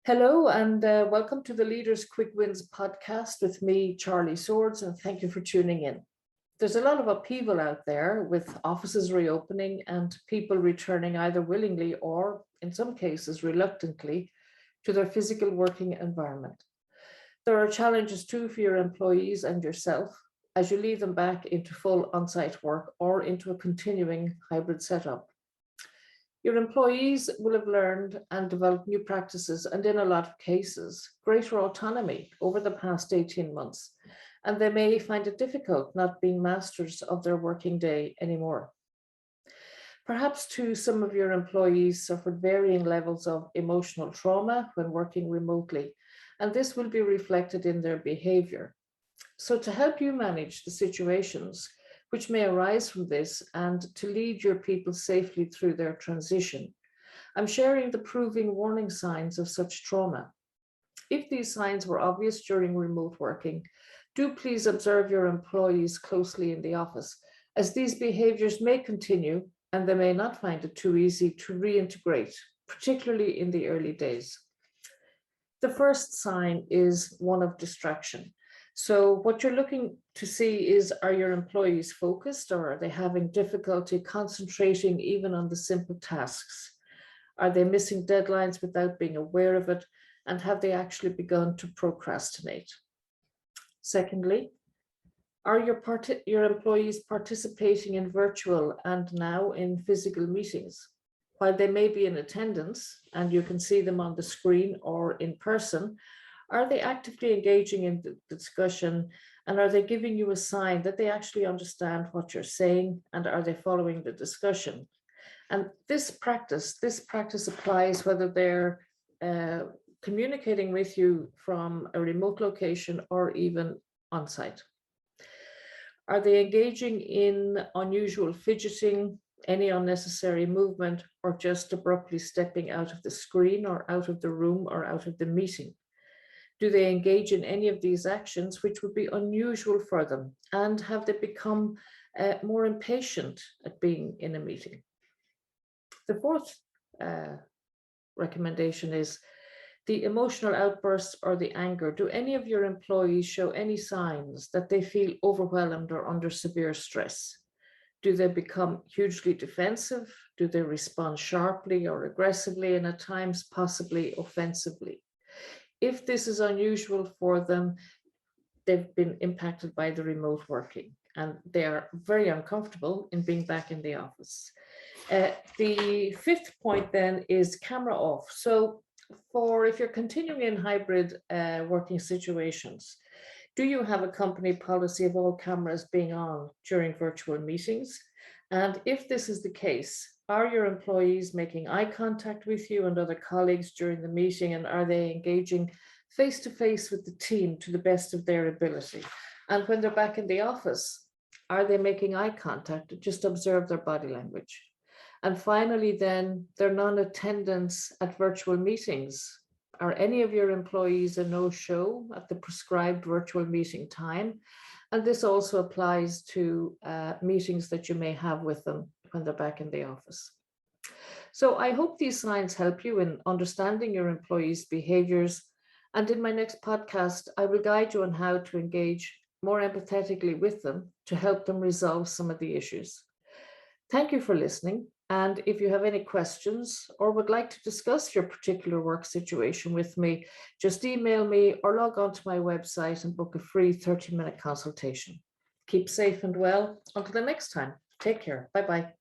Hello and welcome to the Leaders Quick Wins podcast with me, Charley Swords, and thank you for tuning in. There's a lot of upheaval out there with offices reopening and people returning either willingly or, in some cases, reluctantly to their physical working environment. There are challenges too for your employees and yourself as you lead them back into full on-site work or into a continuing hybrid setup. Your employees will have learned and developed new practices and, in a lot of cases, greater autonomy over the past 18 months, and they may find it difficult not being masters of their working day anymore. Perhaps too, some of your employees suffered varying levels of emotional trauma when working remotely, and this will be reflected in their behavior. So to help you manage the situations which may arise from this and to lead your people safely through their transition, I'm sharing the proving warning signs of such trauma. If these signs were obvious during remote working, do please observe your employees closely in the office, as these behaviors may continue and they may not find it too easy to reintegrate, particularly in the early days. The first sign is one of distraction. So what you're looking to see is, are your employees focused, or are they having difficulty concentrating even on the simple tasks? Are they missing deadlines without being aware of it? And have they actually begun to procrastinate? Secondly, are your employees participating in virtual and now in physical meetings? While they may be in attendance and you can see them on the screen or in person, are they actively engaging in the discussion, and are they giving you a sign that they actually understand what you're saying, and are they following the discussion? And this practice applies whether they're communicating with you from a remote location or even on site. Are they engaging in unusual fidgeting, any unnecessary movement, or just abruptly stepping out of the screen or out of the room or out of the meeting? Do they engage in any of these actions which would be unusual for them? And have they become more impatient at being in a meeting? The fourth recommendation is the emotional outbursts or the anger. Do any of your employees show any signs that they feel overwhelmed or under severe stress? Do they become hugely defensive? Do they respond sharply or aggressively, and at times possibly offensively? If this is unusual for them, they've been impacted by the remote working and they are very uncomfortable in being back in the office. The fifth point then is camera off. So if you're continuing in hybrid working situations, do you have a company policy of all cameras being on during virtual meetings? And if this is the case, are your employees making eye contact with you and other colleagues during the meeting, and are they engaging face-to-face with the team to the best of their ability? And when they're back in the office, are they making eye contact? Just observe their body language. And finally, then, their non-attendance at virtual meetings. Are any of your employees a no-show at the prescribed virtual meeting time? And this also applies to meetings that you may have with them when they're back in the office. So I hope these signs help you in understanding your employees' behaviors. And in my next podcast, I will guide you on how to engage more empathetically with them to help them resolve some of the issues. Thank you for listening. And if you have any questions or would like to discuss your particular work situation with me, just email me or log on to my website and book a free 30-minute consultation. Keep safe and well. Until the next time, take care. Bye-bye.